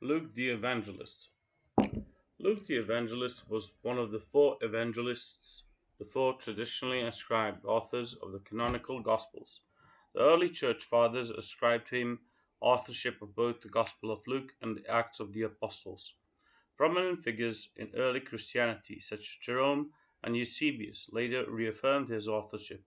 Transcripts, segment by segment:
Luke the Evangelist. Luke the Evangelist was one of the four evangelists, the four traditionally ascribed authors of the canonical Gospels. The early church fathers ascribed to him authorship of both the Gospel of Luke and the Acts of the Apostles. Prominent figures in early Christianity, such as Jerome and Eusebius, later reaffirmed his authorship,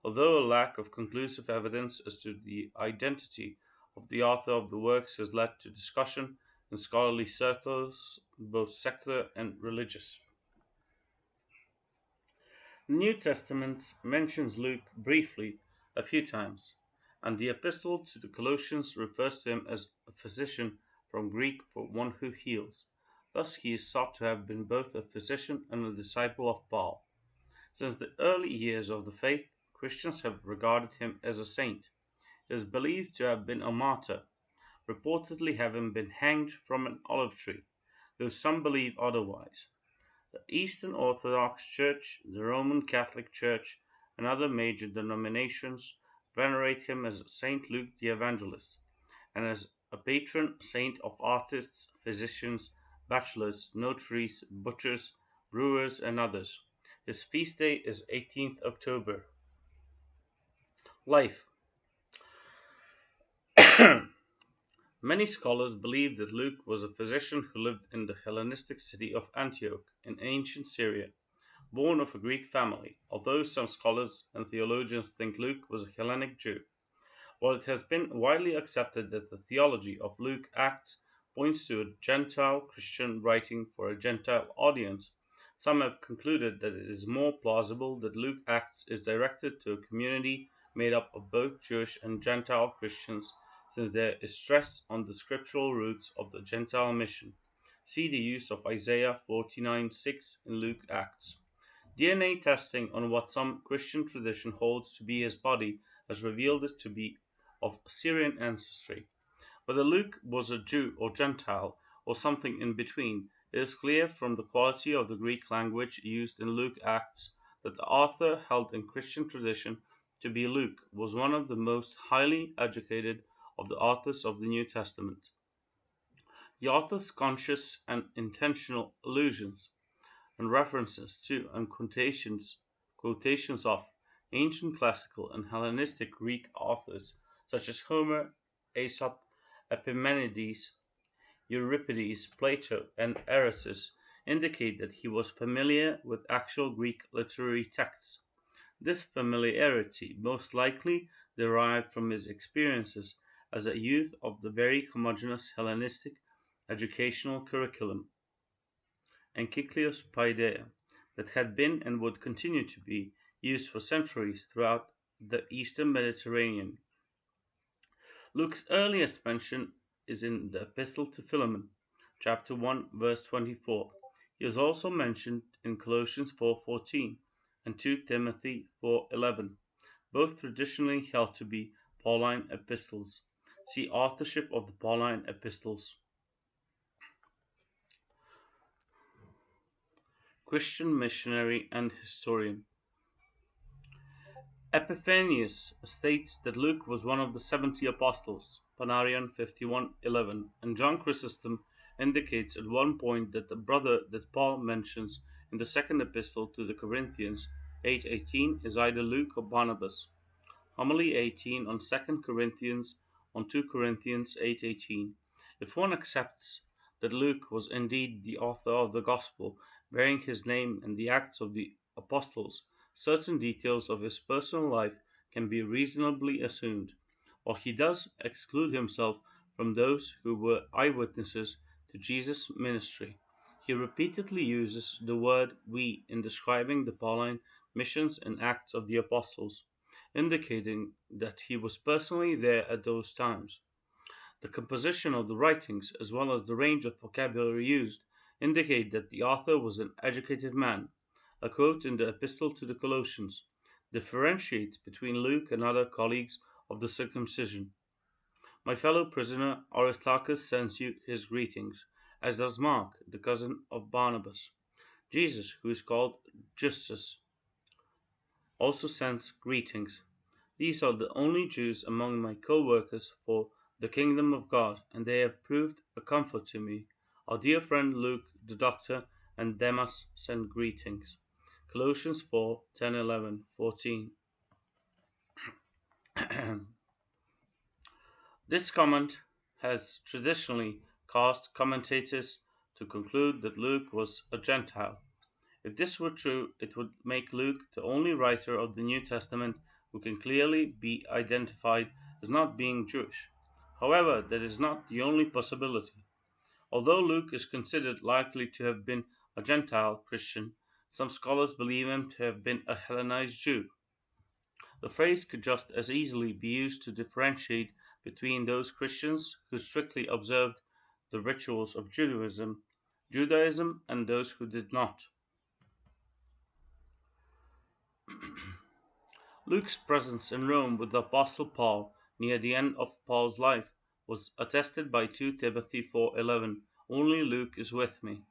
although a lack of conclusive evidence as to the identity of the author of the works has led to discussion in scholarly circles, both secular and religious. The New Testament mentions Luke briefly a few times, and the epistle to the Colossians refers to him as a physician, from Greek for one who heals. Thus he is thought to have been both a physician and a disciple of Paul. Since the early years of the faith, Christians have regarded him as a saint. He is believed to have been a martyr, reportedly having been hanged from an olive tree, though some believe otherwise. The Eastern Orthodox Church, the Roman Catholic Church, and other major denominations venerate him as Saint Luke the Evangelist, and as a patron saint of artists, physicians, bachelors, notaries, butchers, brewers, and others. His feast day is 18th October. Life. Many scholars believe that Luke was a physician who lived in the Hellenistic city of Antioch in ancient Syria, born of a Greek family, although some scholars and theologians think Luke was a Hellenic Jew. While it has been widely accepted that the theology of Luke Acts points to a Gentile Christian writing for a Gentile audience, some have concluded that it is more plausible that Luke Acts is directed to a community made up of both Jewish and Gentile Christians, since there is stress on the scriptural roots of the Gentile mission. See the use of Isaiah 49:6 in Luke Acts. DNA testing on what some Christian tradition holds to be his body has revealed it to be of Syrian ancestry. Whether Luke was a Jew or Gentile, or something in between, it is clear from the quality of the Greek language used in Luke Acts that the author held in Christian tradition to be Luke was one of the most highly educated of the authors of the New Testament. The author's conscious and intentional allusions and references to and quotations of ancient classical and Hellenistic Greek authors such as Homer, Aesop, Epimenides, Euripides, Plato, and Aratus indicate that he was familiar with actual Greek literary texts. This familiarity most likely derived from his experiences as a youth of the very homogeneous Hellenistic educational curriculum Encyclios Paideia, that had been and would continue to be used for centuries throughout the eastern Mediterranean. Luke's earliest mention is in the Epistle to Philemon, chapter 1, verse 24. He is also mentioned in Colossians 4:14 and 2 Timothy 4:11, both traditionally held to be Pauline epistles. See authorship of the Pauline epistles. Christian missionary and historian. Epiphanius states that Luke was one of the 70 apostles, Panarion 51:11, and John Chrysostom indicates at one point that the brother that Paul mentions in the second epistle to the Corinthians 8:18 is either Luke or Barnabas. Homily 18 on 2 Corinthians on 2 Corinthians 8:18. If one accepts that Luke was indeed the author of the gospel bearing his name in the Acts of the Apostles, certain details of his personal life can be reasonably assumed, while he does exclude himself from those who were eyewitnesses to Jesus' ministry. He repeatedly uses the word we in describing the Pauline missions and Acts of the Apostles, indicating that he was personally there at those times. The composition of the writings, as well as the range of vocabulary used, indicate that the author was an educated man. A quote in the Epistle to the Colossians differentiates between Luke and other colleagues of the circumcision. My fellow prisoner Aristarchus sends you his greetings, as does Mark, the cousin of Barnabas. Jesus, who is called Justus, also sends greetings. These are the only Jews among my co workers, for the kingdom of God, and they have proved a comfort to me. Our dear friend Luke, the doctor, and Demas send greetings. Colossians 4, 10, 11, 14. This comment has traditionally caused commentators to conclude that Luke was a Gentile. If this were true, it would make Luke the only writer of the New Testament who can clearly be identified as not being Jewish. However, that is not the only possibility. Although Luke is considered likely to have been a Gentile Christian, some scholars believe him to have been a Hellenized Jew. The phrase could just as easily be used to differentiate between those Christians who strictly observed the rituals of Judaism, and those who did not. Luke's presence in Rome with the Apostle Paul near the end of Paul's life was attested by 2 Timothy 4:11. Only Luke is with me.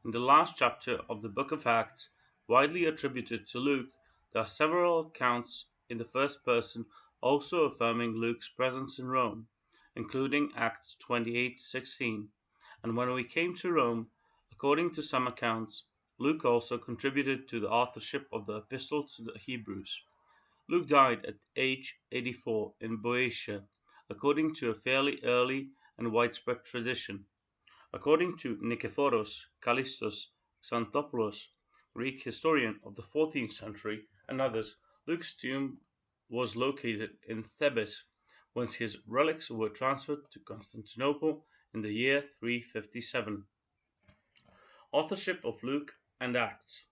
In the last chapter of the book of Acts, widely attributed to Luke, there are several accounts in the first person also affirming Luke's presence in Rome, including Acts 28:16. And when we came to Rome, according to some accounts, Luke also contributed to the authorship of the Epistle to the Hebrews. Luke died at age 84 in Boeotia, according to a fairly early and widespread tradition. According to Nikephoros Kallistos Xanthopoulos, Greek historian of the 14th century, and others, Luke's tomb was located in Thebes, whence his relics were transferred to Constantinople in the year 357. Authorship of Luke and Acts.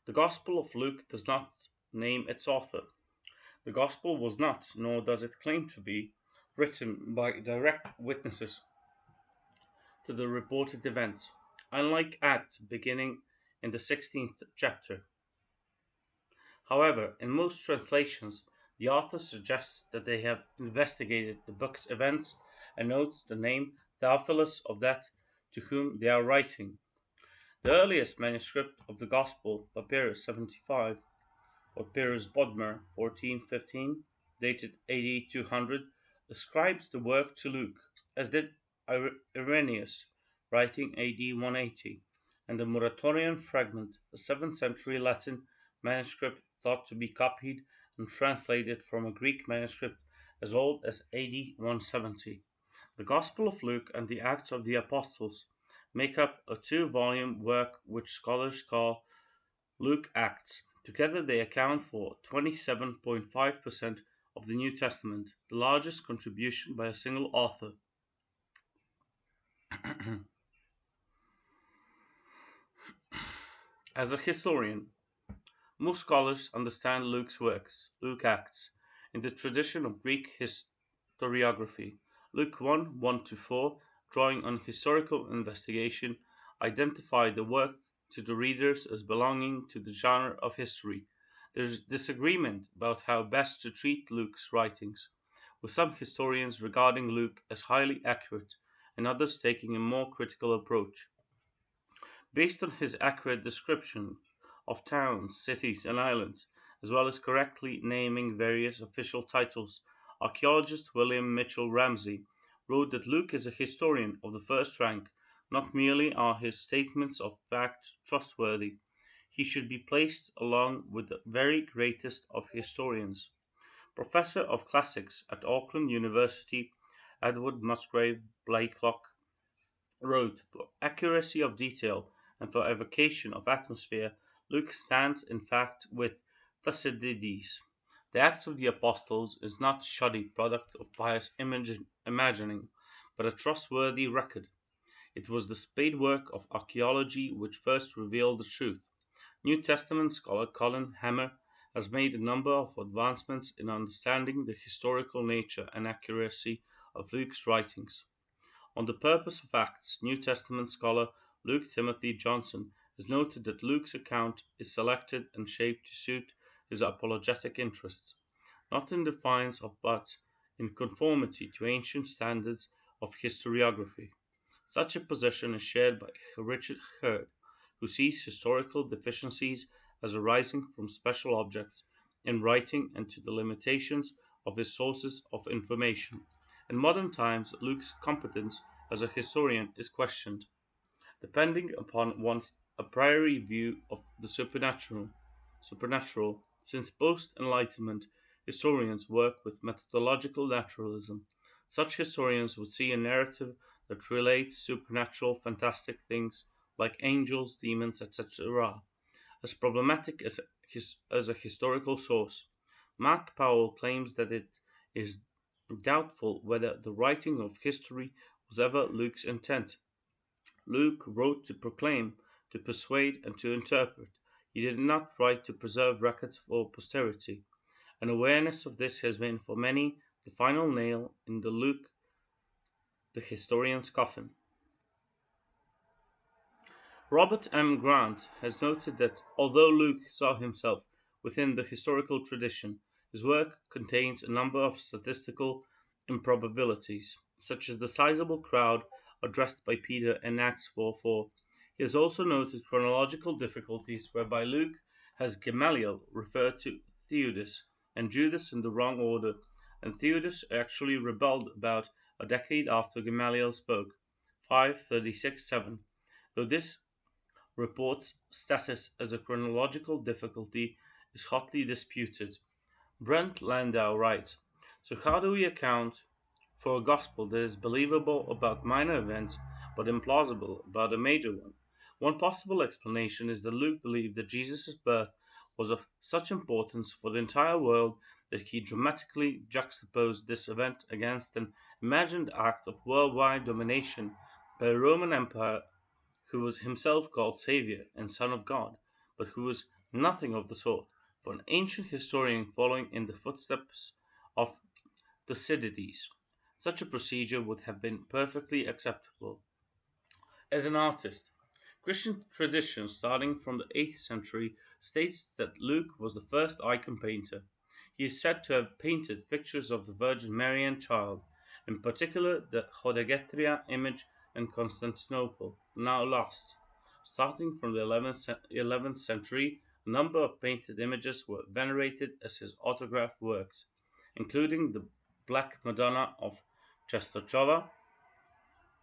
The Gospel of Luke does not name its author. The Gospel was not, nor does it claim to be, written by direct witnesses to the reported events, unlike Acts beginning in the 16th chapter. However, in most translations, the author suggests that they have investigated the book's events and notes the name Theophilus of that to whom they are writing. The earliest manuscript of the Gospel, Papyrus 75, or Piers Bodmer 1415, dated AD 200, ascribes the work to Luke, as did Irenaeus, writing AD 180, and the Muratorian fragment, a 7th century Latin manuscript thought to be copied and translated from a Greek manuscript as old as AD 170. The Gospel of Luke and the Acts of the Apostles make up a two-volume work which scholars call Luke Acts. Together they account for 27.5% of the New Testament, the largest contribution by a single author. As a historian, most scholars understand Luke's works, Luke Acts, in the tradition of Greek historiography. Luke 1 1 to 4, drawing on historical investigation, identify the work to the readers as belonging to the genre of history. There is disagreement about how best to treat Luke's writings, with some historians regarding Luke as highly accurate and others taking a more critical approach. Based on his accurate description of towns, cities, and islands, as well as correctly naming various official titles, archaeologist William Mitchell Ramsay wrote that Luke is a historian of the first rank. Not merely are his statements of fact trustworthy, he should be placed along with the very greatest of historians. Professor of Classics at Auckland University, Edward Musgrave Blakelock wrote, "For accuracy of detail and for evocation of atmosphere, Luke stands in fact with Thucydides. The Acts of the Apostles is not a shoddy product of pious imagining, but a trustworthy record. It was the spade work of archaeology which first revealed the truth. New Testament scholar Colin Hammer has made a number of advancements in understanding the historical nature and accuracy of Luke's writings. On the purpose of Acts, New Testament scholar Luke Timothy Johnson has noted that Luke's account is selected and shaped to suit his apologetic interests, not in defiance of but in conformity to ancient standards of historiography. Such a position is shared by Richard Hurd, who sees historical deficiencies as arising from special objects in writing and to the limitations of his sources of information. In modern times, Luke's competence as a historian is questioned, depending upon one's a priori view of the supernatural, since post-Enlightenment historians work with methodological naturalism. Such historians would see a narrative that relates supernatural, fantastic things like angels, demons, etc., as problematic as a historical source. Mark Powell claims that it is doubtful whether the writing of history was ever Luke's intent. Luke wrote to proclaim, to persuade, and to interpret. He did not write to preserve records for posterity. An awareness of this has been for many the final nail in the Luke the historian's coffin. Robert M. Grant has noted that although Luke saw himself within the historical tradition, his work contains a number of statistical improbabilities, such as the sizable crowd addressed by Peter in Acts 4:4. He has also noted chronological difficulties whereby Luke has Gamaliel refer to Theudas and Judas in the wrong order, and Theudas actually rebelled about a decade after Gamaliel spoke. 5:36:7. Though this report's status as a chronological difficulty is hotly disputed. Brent Landau writes, so how do we account for a gospel that is believable about minor events but implausible about a major one? One possible explanation is that Luke believed that Jesus' birth was of such importance for the entire world that he dramatically juxtaposed this event against an imagined act of worldwide domination by the Roman Empire, who was himself called Saviour and Son of God, but who was nothing of the sort. For an ancient historian following in the footsteps of Thucydides, such a procedure would have been perfectly acceptable. As an artist, Christian tradition starting from the 8th century states that Luke was the first icon painter. He is said to have painted pictures of the Virgin Mary and Child, in particular the Hodegetria image in Constantinople, now lost. Starting from the 11th century, a number of painted images were venerated as his autograph works, including the Black Madonna of Czestochowa,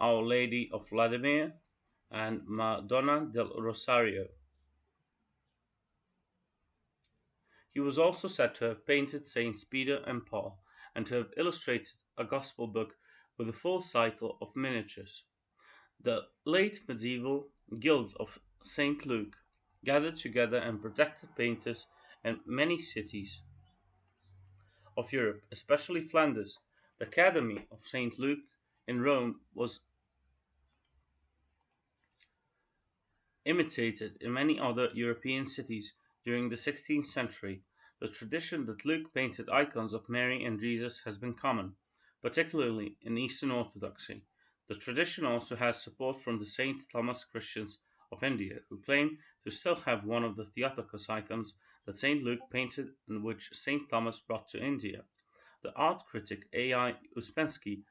Our Lady of Vladimir, and Madonna del Rosario. He was also said to have painted Saints Peter and Paul, and to have illustrated a Gospel book with a full cycle of miniatures. The late medieval guilds of St. Luke gathered together and protected painters in many cities of Europe, especially Flanders. The Academy of St. Luke in Rome was imitated in many other European cities during the 16th century. The tradition that Luke painted icons of Mary and Jesus has been common, particularly in Eastern Orthodoxy. The tradition also has support from the St. Thomas Christians of India, who claim to still have one of the Theotokos icons that St. Luke painted and which St. Thomas brought to India. The art critic A.I. Uspensky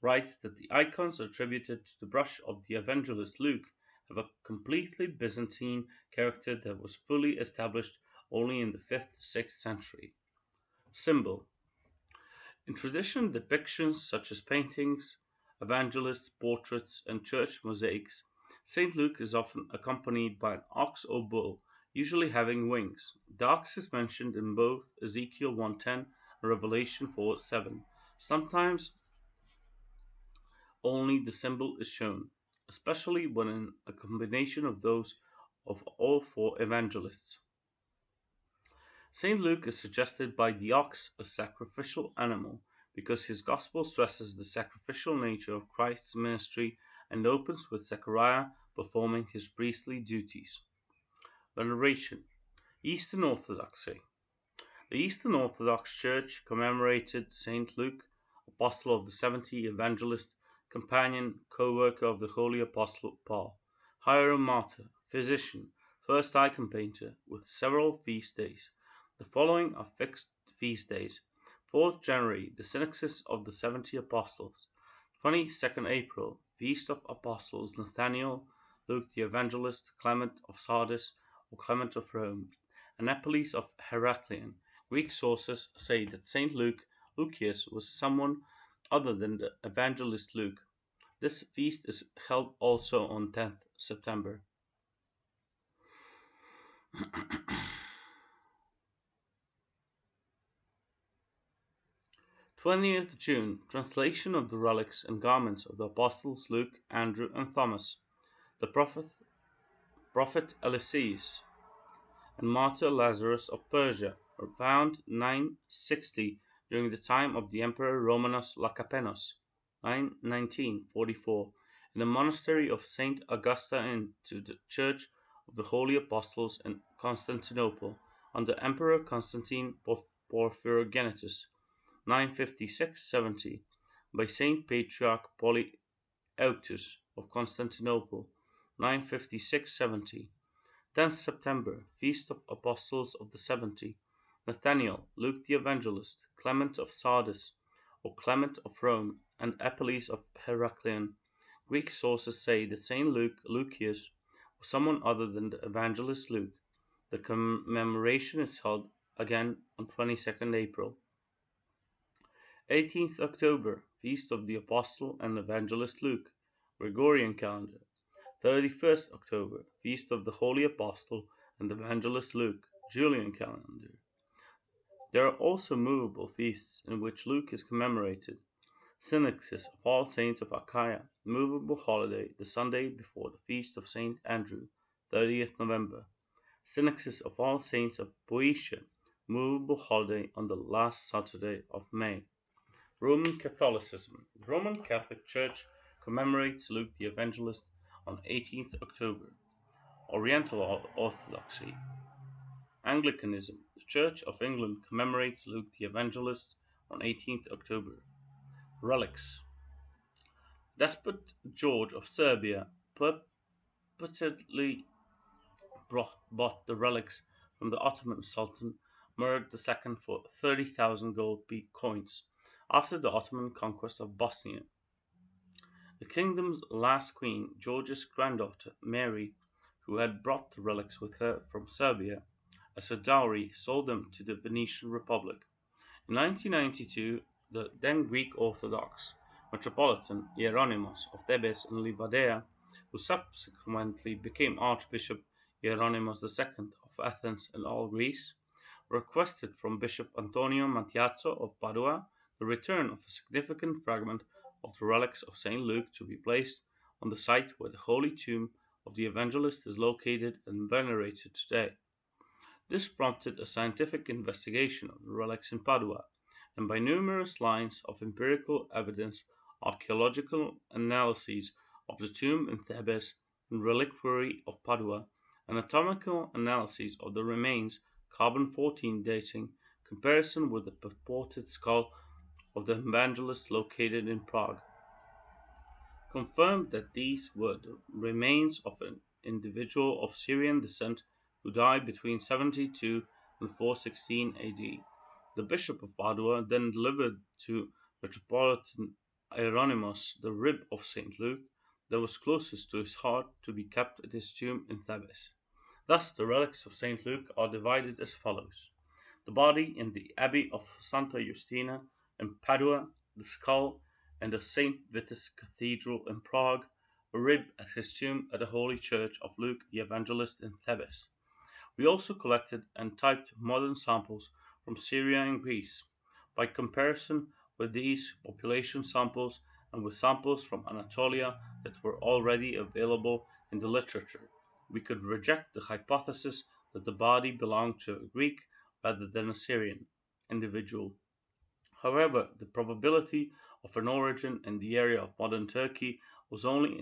writes that the icons attributed to the brush of the Evangelist Luke have a completely Byzantine character that was fully established only in the 5th-6th century. Symbol. In tradition, depictions such as paintings, evangelists, portraits, and church mosaics, St. Luke is often accompanied by an ox or bull, usually having wings. The ox is mentioned in both Ezekiel 1:10 and Revelation 4:7. Sometimes only the symbol is shown, especially when in a combination of those of all four evangelists. St. Luke is suggested by the ox a sacrificial animal because his gospel stresses the sacrificial nature of Christ's ministry and opens with Zechariah performing his priestly duties. Veneration. Eastern Orthodoxy. The Eastern Orthodox Church commemorated Saint Luke, apostle of the 70, evangelist, companion, co-worker of the holy apostle Paul, hierom martyr, physician, first icon painter, with several feast days. The following are fixed feast days: 4th January, the Synaxis of the 70 Apostles; 22nd April, Feast of Apostles Nathaniel, Luke the Evangelist, Clement of Sardis, or Clement of Rome, Annapolis of Heracleon. Greek sources say that Saint Luke, Lucius, was someone other than the Evangelist Luke. This feast is held also on 10th September. 20th June, translation of the relics and garments of the apostles Luke, Andrew, and Thomas, the prophet Eliseus, and martyr Lazarus of Persia, were found 960 during the time of the Emperor Romanus Lecapenus, 919-44, in the monastery of Saint Augusta into the Church of the Holy Apostles in Constantinople under Emperor Constantine Porphyrogenitus, 956-70, by Saint Patriarch Polyeuctus of Constantinople, 956-70. 10th September, Feast of Apostles of the 70, Nathaniel, Luke the Evangelist, Clement of Sardis, or Clement of Rome, and Apelles of Heracleon. Greek sources say that Saint Luke, Lucius, was someone other than the Evangelist Luke. The commemoration is held again on 22nd April. 18th October, Feast of the Apostle and Evangelist Luke, Gregorian calendar. 31st October, Feast of the Holy Apostle and Evangelist Luke, Julian calendar. There are also movable feasts in which Luke is commemorated. Synaxis of All Saints of Achaia, movable holiday the Sunday before the Feast of St. Andrew, 30th November. Synaxis of All Saints of Boeotia, movable holiday on the last Saturday of May. Roman Catholicism. The Roman Catholic Church commemorates Luke the Evangelist on 18th October. Oriental Orthodoxy. Anglicanism. The Church of England commemorates Luke the Evangelist on 18th October. Relics. Despot George of Serbia purportedly bought the relics from the Ottoman Sultan Murad II for 30,000 gold coins after the Ottoman conquest of Bosnia. The kingdom's last queen, George's granddaughter, Mary, who had brought the relics with her from Serbia as a dowry, sold them to the Venetian Republic. In 1992, the then Greek Orthodox Metropolitan Hieronymus of Thebes and Livadea, who subsequently became Archbishop Hieronymus II of Athens and all Greece, requested from Bishop Antonio Matiazzo of Padua the return of a significant fragment of the relics of St. Luke to be placed on the site where the holy tomb of the Evangelist is located and venerated today. This prompted a scientific investigation of the relics in Padua, and by numerous lines of empirical evidence, archaeological analyses of the tomb in Thebes and reliquary of Padua, anatomical analyses of the remains, carbon-14 dating, comparison with the purported skull of the Evangelist located in Prague, confirmed that these were the remains of an individual of Syrian descent who died between 72 and 416 AD. The Bishop of Padua then delivered to Metropolitan Hieronymus the rib of St. Luke that was closest to his heart to be kept at his tomb in Thebes. Thus, the relics of St. Luke are divided as follows: the body in the Abbey of Santa Justina in Padua, the skull in the St. Vitus Cathedral in Prague, a rib at his tomb at the Holy Church of Luke the Evangelist in Thebes. We also collected and typed modern samples from Syria and Greece. By comparison with these population samples and with samples from Anatolia that were already available in the literature, we could reject the hypothesis that the body belonged to a Greek rather than a Syrian individual. However, the probability of an origin in the area of modern Turkey was only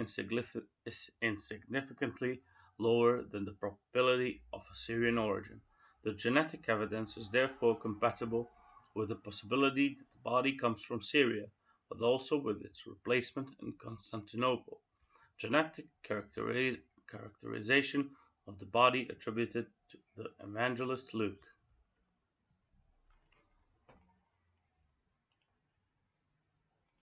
insignificantly lower than the probability of a Syrian origin. The genetic evidence is therefore compatible with the possibility that the body comes from Syria, but also with its replacement in Constantinople. Genetic characterization of the body attributed to the Evangelist Luke.